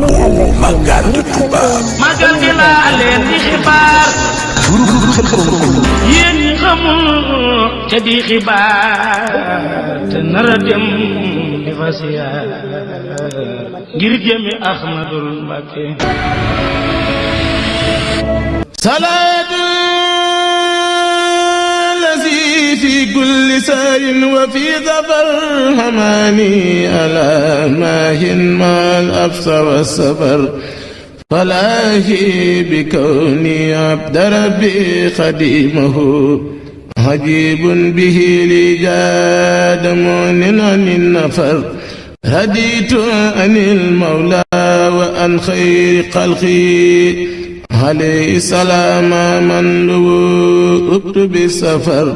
Magal de Touba. Magal gi laa leen di xibaar. yéen ñi xamul te di xibaar te nar a dem di fa siyaar ngir jëmi Ahmadul Mbakke. salaatu lazi fi kulli saarin wa fi safar hamaani ala maahin maal absa wa safar falaahi bi kawni abda rabbi xadimahu ajibun bihi li jaada mu'nin anin nafar raditu anil mawla wa an xayri xalqi alayhi salaama man luwu ubtu bi safar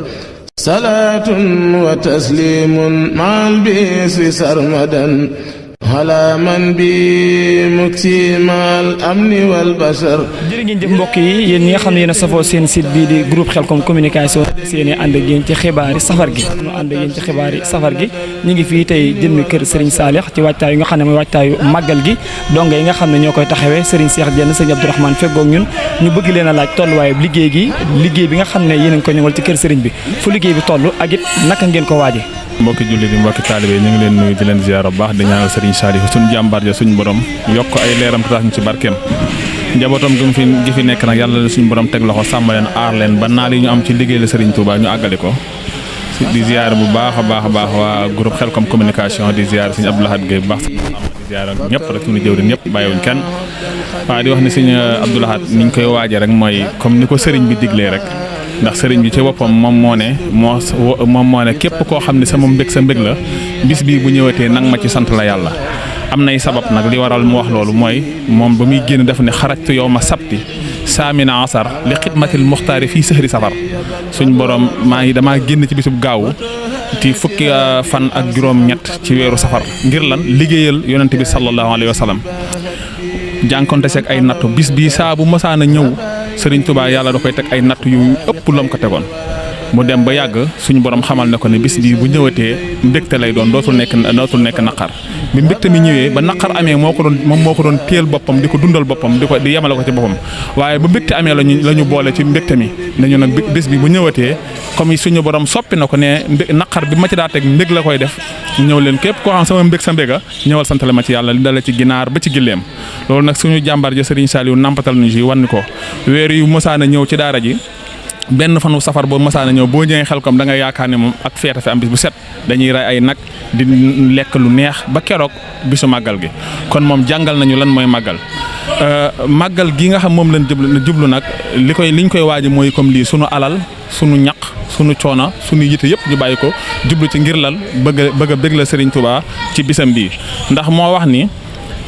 salaatun wa tasliimun maal bisi sarmadan ala man bi muksimal amni wal bashar. jërë ngeen jëf mbokk yi yéen ñi nga xam ne yéen a safoo seen site bii di groupe Khelcom communication seen i ànd ak yéen ci xibaari safar gi ñu ànd ak yéen ci xibaari safar gi ñu ngi fii tey jëmmi kër Serigne Saliou ci waajtaay yi nga xam ne mooy waajtaayu màggal gi donga yi nga xam ne ñoo koy taxawee Serigne Cheikh Diène Serigne Abdourahmane feggoog ñun ñu bëgg leen a laaj tolluwaayu liggéey bi nga xam ne yéen a ngi ko ñëwal ci kër Serigne bi fu liggéey bi toll ak it naka ngeen ko waaje. mbokki jullit yi mbokki taalibe ñu ngi leen nuyu di leen ziyaara bu baax di ñaanal Serigne Saliou suñu jàmbaar ja suñu borom yokk ay leeram tax ñu ci barkeem njabootam gi fi nekk nag yàlla suñu borom teg loxo sàmm leen aar leen ba naal yi ñu am ci liggéey la Serigne Touba ñu àggale ko di ziyaara bu baax a baax waa groupe Khelcom communication di ziyaara Serigne Abdou Lahad Gueye bu baax di ziyaara ñëpp rek suñu jëwriñ ñëpp bàyyiwuñ kenn waaye di wax ne Serigne Abdou Lahad ni ñu koy waaje rek mooy comme ni ko Serigne bi diglee rek ndax sëriñ bi ci boppam moom moo ne képp koo xam ne sama mbég sa mbég la bis bii bu ñëwatee nang ma ci sant la yàlla am nay sabab nag li waral mu wax loolu mooy moom ba muy génn def ne xarajtu yow ma sabti saamina asar li xidmatil muxtaari fii sëhri safar suñ borom damaa génn ci bisub gaawu ci fukki fan ak juróom-ñett ci weeru safar ngir lan liggéeyal yonente bi sallallahu alayhi wa sallam jànkonte seeg ay nattu bis bii saa bu mësaan a ñëw Sëriñ Tuubaa yàlla da koy teg ay natt yu ëpp lam ko tegoon mu dem ba yàgg suñu borom xamal ne ko ne bis bii bu ñëwatee mbégte lay doon dootul nekk naqar bi mbégte mi ñëwee ba naqar amee moo ko doon téel boppam di ko dundal boppam di yemale ko ci boppam waaye ba mbégte amee la ñu boole ci mbégte mi nañu nag bis bi bu ñëwatee comme suñu borom soppi na ko ne naqar bi ma ci daa teg mbég la koy def ñëw leen képp koo xam sama mbég sa mbéga ñëwal santale ma ci yàlla li dala ci ginaar ba ci gilleem loolu nag suñu jàmbaar ja Serigne Saliou nampatal ñu ci wan ko weer yu mësaan a ñëw ci daara ji benn fanu safar boo mësaan a ñëw boo ñëwee Khelcom da nga yaakaar ne moom ak feeta fi am bis bu set dañuy ray ay nag di lekk lu neex ba keroog bisu màggal gi kon moom jàngal nañu lan mooy màggal màggal gi nga xam moom lañ jublu nag liñ koy waaji mooy comme lii sunu alal sunu ñaq sunu coona sunu yite yëpp ñu bàyyi ko jublu ci ngir lal bëgg a bég la Serigne Touba ci bisam bii ndax moo wax ni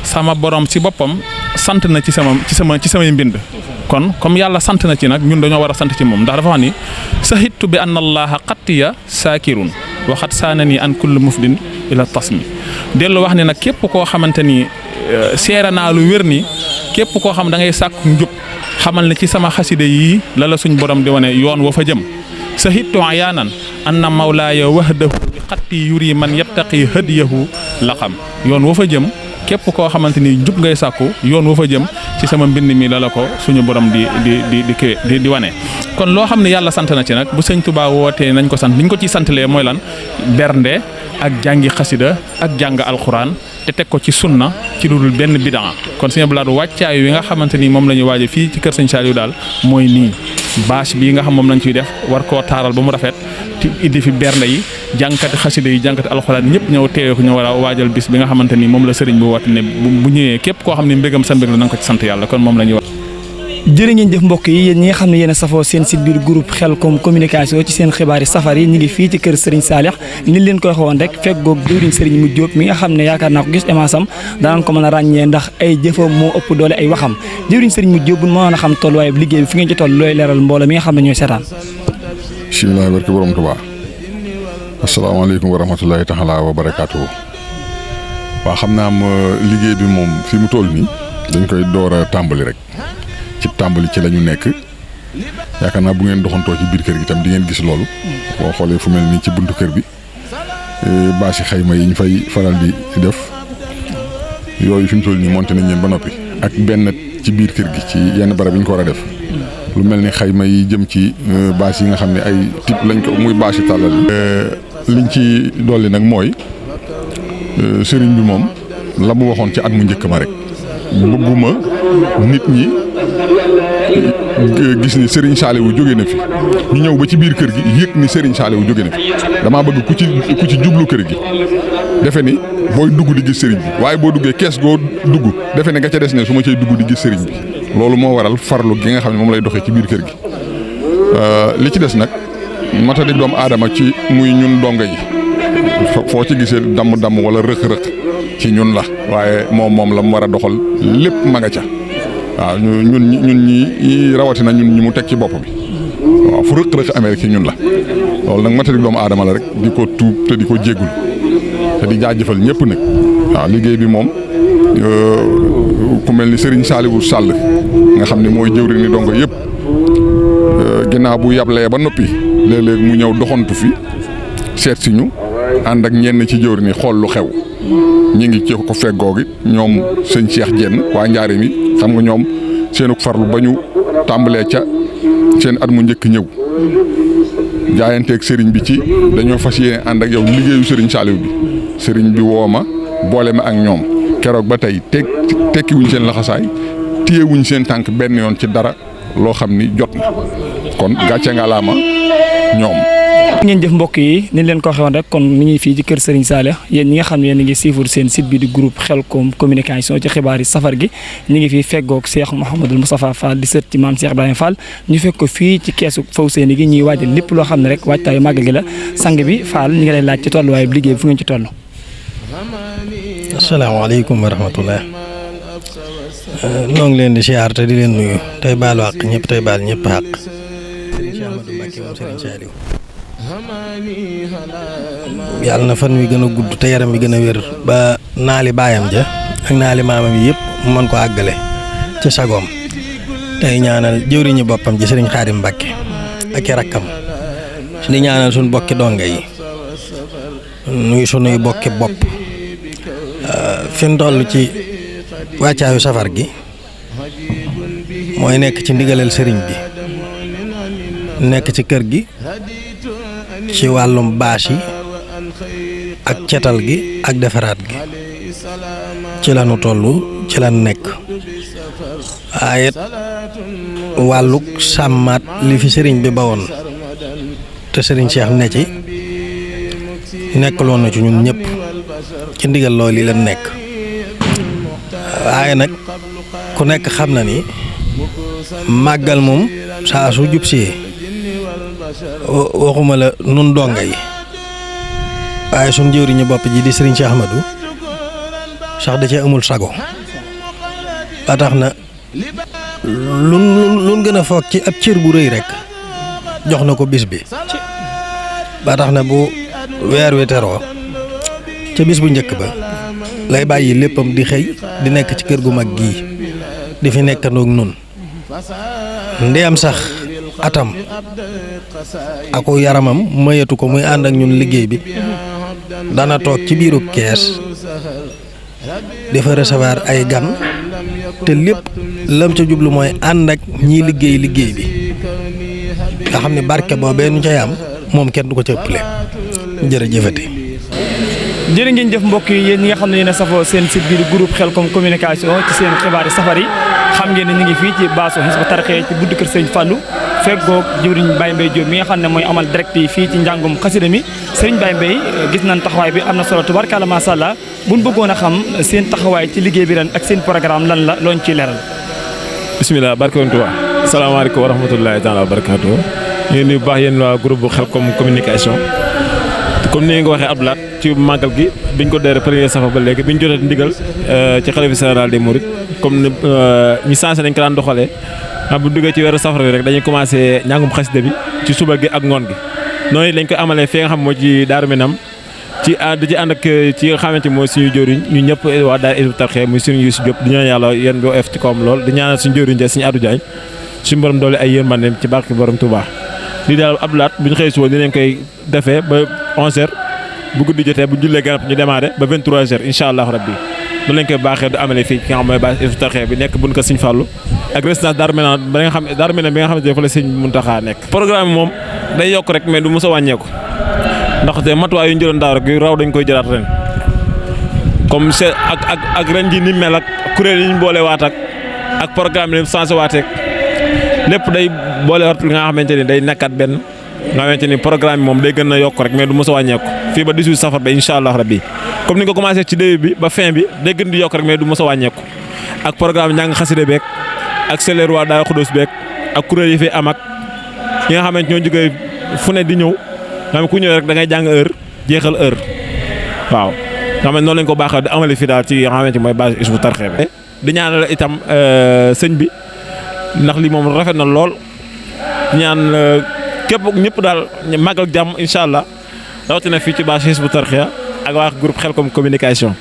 sama borom ci boppam sant na ci samay mbind kon comme yàlla sant na ci nag ñun dañoo war a sant ci moom ndax dafa wax ni sahittu bi anna allaha qattiya saakirun waxat saana ni an kulli mufdin ila tasmi dellu wax ne nag képp koo xamante ni seera naa lu wér ni képp koo xam da ngay sàkku njub xamal ne ci sama xasida yii la suñ borom di wane yoon wa fa jëm sahittu ayaanan anna mawlaaya wahdahu bi xatti yuri man yattaqi hadiyahu la xam yoon wa fa jëm képp koo xamante ni jub ngay sàkku yoon wa fa jëm ci sama mbind mi la ko suñu borom di wane kon loo xam ne yàlla sant na ci nag bu sëñ Tuubaa wootee nañ ko sant liñ ko ciy santalee mooy lan bernde ak jàngi xasida ak jàng alxuraan te teg ko ci sunna ci lu dul benn bidaa kon sëñ Abdou Lahad wàccaay wi nga xamante ni moom la ñu waaje fii ci kër sëñ Saliou daal mooy nii bâche bii nga xam moom lañ ciy def war koo taaral ba mu rafet ti indi fi bernde yi jànkati xasida yi jànkati alxuraan ñëpp ñëw teewee ko ñu war a waajal bis bi nga xamante ni moom la sëriñ bi woote ne bu ñëwee képp koo xam ne mbégam sa mbég la na nga ko ci sant yàlla kon moom la ñuy wax. jërë ngeen jëf mbokk yi yéen ñi nga xam ne yéen a safoo seen site biir groupe Khelcom communication ci seen xibaari safar yi ñu ngi fii ci kër Serigne Saliou ni leen koy waxoon rek feggoog jëwriñ Serigne mu Diop mi nga xam ne yaakaar naa ko gis émansam danañ ko mën a ràññee ndax ay jëfam moo ëpp doole ay waxam jëwriñ Serigne mu Diop bu mënoon a xam tolluwaay bi liggéey bi fi ngeen ci toll looy leeral mbooloo mi nga xam ne ñooy seetaan. bismillah barke borom Tuubaa asalaamaaleykum wa rahmatulahi taala wa barakaatu. waa xam naa liggéey bi moom fi mu toll nii dañ koy door a tàmbali rek ci tàmbali ci la ñu nekk yaakaar naa bu ngeen doxantoo ci biir kër gi tam di ngeen gis loolu boo xoolee fu mel nii ci buntu kër bi bâche xayma yi ñu fay faral di def yooyu fi mu toll nii monté nañ leen ba noppi ak benn ci biir kër gi ci yenn barab yi ñu ko war a def lu mel ni xayma yi jëm ci bâche yi nga xam ne ay type lañ ko muy bâche yi tàllal liñ ci dolli nag mooy sëriñ bi moom la mu waxoon ci at mu njëkk ma rek bëgguma nit ñi gis ni Serigne Saliou jóge na fi ñu ñëw ba ci biir kër gi yëg ni Serigne Saliou jóge na fi damaa bëgg ku ci jublu kër gi defe ni booy dugg di gis Serigne bi waaye boo duggee kees goo dugg defe ne nga ca des ne su ma cay dugg di gis Serigne bi loolu moo waral farlu gi nga xam ne moom lay doxee ci biir kër gi li ci des nag matadi doomu aadama ci muy ñun donga yi foo ci gisee damm wala rëq-rëq ci ñun la waaye moom la mu war a doxal lépp ma nga ca waaw ñun ñi rawatina ñun ñi mu teg ci bopp bi waaw fu rëq-rëq amee ci ñun la loolu nag matadi doomu aadama la rek di ko tuub te di ko jéggul te di jaajëfal ñëpp nag waaw liggéey bi moom ku mel ni Serigne Saliou Sall nga xam ne mooy jëwri ni dongo yëpp ginnaaw bu yablee ba noppi léeg-léeg mu ñëw doxantu fi seet si ñu ànd ak ñenn ci jëwri ni xool lu xew ñi ngi ci ko feggoo gi ñoom sëñ Cheikh Jenn waa Njaare mi xam nga ñoom seenu farlu ba ñu tàmbalee ca seen at mu njëkk ñëw jaayanteeg sëriñ bi ci dañoo fas yéene ànd ak yow liggéeyu sëriñ Saliou bi sëriñ bi woo ma boole ma ak ñoom keroog ba tey tekki wuñ seen laxasaay téye wuñ seen tànk benn yoon ci dara loo xam ni jot na kon gàcce nga laa ma ñoom. ngeen jëf mbokk yi ni leen ko waxee woon rek kon ni ñuy fii ci kër Serigne Saliou yéen ñi nga xam ne yéen a ngi suivre seen site bi di groupe Khelcom communication ci xibaar yi safar gi ñu ngi fii feggoog Cheikh Mouhamadul Moustapha Fall di sët ci maam Cheikh Ibrahima Fall ñu fekk ko fii ci keesu Fawzeyni gi ñuy waajal lépp loo xam ne rek waajtaayu màggal gi la sang bi Fall ñu ngi lay laaj ci tolluwaay bi liggéey bi fu ngeen ci toll. asalaamaaleykum wa rahmatulah noo ngi leen di siyaar te di leen nuyu tey baalu àq ñëpp tey baal ñëpp àq Serigne Ahmadou Mbacké moom Serigne Saliou yàlla na fan wi gën a gudd te yaram wi gën a wér ba naali baayam ja ak naali maamam yi yëpp mu mën ko àggale ci sagoom tey ñaanal jëwriñu boppam ji Serigne Khadim Mbacké ak i rakkam di ñaanal suñ bokki donga yi nuy sunuy bokki bopp fi mu toll ci wàccaayu safar gi mooy nekk ci ndigalal sëriñ bi nekk ci kër gi ci wàllum bâche yi ak cetal gi ak defaraat gi ci lanu toll ci lan nekk waaye wàlluk sàmmaat li fi sëriñ bi bawoon te sëriñ Cheikh ne ci nekkaloon na ci ñun ñëpp ci ndigal loolu yi lan nekk waaye nag ku nekk xam na ni màggal moom saa su jub see waxuma la nun donga yi waaye suñ jëwriñu bopp ji di Serigne Cheikh Ahmadou sax da cee amul sago ba tax na lun gën a foog ci ab cër bu rëy rek jox na ko bis bi ba tax na bu weer wi teroo ca bis bu njëkk ba lay bàyyi léppam di xëy di nekk ci kër gu mag gii di fi nekkandoog nun ndeyam sax atam aku yaramam mayatu ko muy ànd ak ñun liggéey bi dana toog ci biiru kees dafa recevoir ay gan te lépp lam ca jublu mooy ànd ak ñiy liggéey bi nga xam ne barke boobee nu cay am moom kenn du ko ca ëppale jërëjëfati jërë ngeen jëf mbokk yi yéen ñi nga xam ne yéen a safoo seen site bi di groupe Khelcom communication ci seen xibaari safar yi xam ngeen ne ñu ngi fii ci baasu Hizbut Tarqiyyah ci buddu kër Sëriñ Fallou feggoog jëwriñ Baye Mbaye Diop mi nga xam ne mooy amal direct yi fii ci njàngum xasida mi Sëriñ Baye Mbaye gis nañ taxawaay bi am na solo tubarkalla macha allah buñ bëggoon a xam seen taxawaay ci liggéey bi ren ak seen programme lan la looñ ciy leeral. bisimilah barke woon Tuubaa asalaamaaleykum wa rahmatullahi taala wa barakaatu ñu nuyu bu baax yéen waa groupe bu Khelcom communication comme ni nga ko waxee Abdoulaye ci màggal gi biñ ko deere premier safar ba léegi biñ jotee ndigal ci xalifa général des mourides comme ni ñu sensé nañ ko daan doxalee bu duggee ci weeru safar bi rek dañuy commencé njàngum xasida bi ci suba gi ak ngoon gi noonu lañ koy amalee fi nga xam moo ci Daaru Minam ci ànd ak ci nga xamante mooy suñu jëriñ ñu ñëpp waa daara Hizbut Tarqiyyah muy suñu Youssou Diop di ñaan yàlla yéen boo ef ci kawam lool di ñaanal suñu jëriñ ja suñu Adou Diagne suñu borom doole ay yërmande ci barke borom Touba lii daal Abdoulaye bu ñu xëy suba ni leen koy defee ba 11h bu guddi jotee bu jullee garab ñu démarré ba 23h incha allah rabbi noonu lañ koy baaxee du amale fii ki nga xam mooy base Hizbut Tarqiyyah bi nekk buñ ko Sëñ Fallu ak résidence Darou Minane ba nga xam Darou Minane bi nga xamante ne fa la Sëñ Muntaxa nekk. programme bi moom day yokk rek mais du mos a wàññeeku ndaxte matuwaay yu ñu jëloon daaw rek yu raw dañ koy jëlaat ren comme c'est ak ren ji ni mel ak kuréel yi ñu boole waat ak programme yi changé waateeg lépp day boole waat li nga xamante ni day nekkaat benn nga xamante ni programme bi moom day gën a yokk rek mais du mos a wàññeeku fii ba 18 safar ba incha allah rabbi comme ni nga ko commencé ci début bi ba fin bi day gën di yokk rek mais du mos a wàññeeku ak programme njàng xasida beeg ak seleer waa Daaru Xudoos beeg ak kuréel yi fi am ak ñi nga xamante ñoo jógee fu ne di ñëw nga xam ku ñëw rek da ngay jàng heure jeexal heure waaw nga xam ne noonu lañ ko baaxee di amali fi daal ci nga xamante mooy base Hizbut Tarqiyyah bi di ñaanal itam sëñ bi ndax li moom rafet na lool ñaan képp ñëpp daal màggal jàmm incha allah rawatina fii ci base Hizbut Tarqiyyah ak waa groupe Khelcom communication.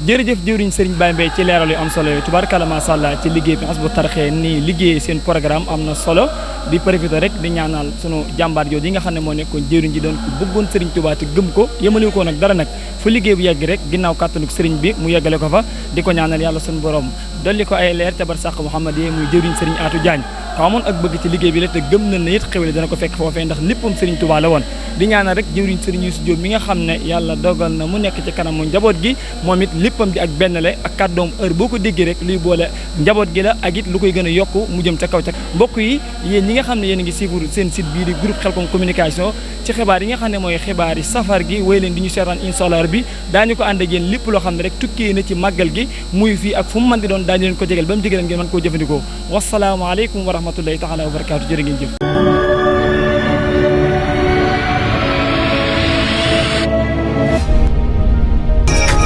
jërëjëf jëwriñ Serigne Baye Mbaye ci leeral yu am solo yi tubaarkalla macha allah ci liggéey bi Hizbut Tarqiyyah nii liggéey seen programme am na solo di profité rek di ñaanal sunu jàmbaar jooju yi nga xam ne moo nekkoon jëwriñ ji doon ko bëggoon Serigne Touba te gëm ko yemaliwu ko nag dara nag fu liggéey bu yegg rek ginnaaw kàttanuk Serigne bi mu yeggale ko fa di ko ñaanal yàlla sunu borom dolli ko ay leer te barsàq Muhammad yi muy jëwriñ Serigne Atou Diagne ko amoon ak bëgg ci liggéey bi la te gëm na ne it xewle dana ko fekk foofee ndax léppam Serigne Touba la woon di ñaanal rek jëwriñ Serigne Youssou Diop mi nga xam ne yàlla dogal na mu nekk ci kanamu njaboot gi moom it léppam di ak benn le ak kàddoom heure boo ko déggee rek luy boole njaboot gi la ak it lu koy gën a yokk mu jëm ca kaw ca mbokk yi yéen ñi nga xam ne yéen a ngi suivre seen site bii di groupe Khelcom communication ci xibaar yi nga xam ne mooy xibaar yi safar gi wéy leen di ñu seetaan incha bi daañu ko ànd ak yéen lépp loo xam ne rek tukkee na ci màggal gi muy fii ak fu mu mën di doon daañu leen ko jégal ba mu jégal ngeen mën koo jëfandikoo wasalaamaaleykum wa rahmatullahi taala wa barakaatu jërë ngeen jëf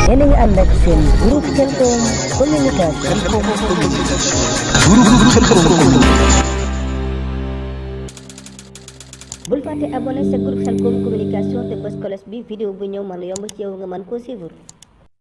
yéen a ngi ànd ak seen groupe Khelcom communication. bul fàtte abonné sa groupe Khelcom communication te bës cloche bi vidéo bu ñëw mën a yomb ci yow nga mën koo suivre.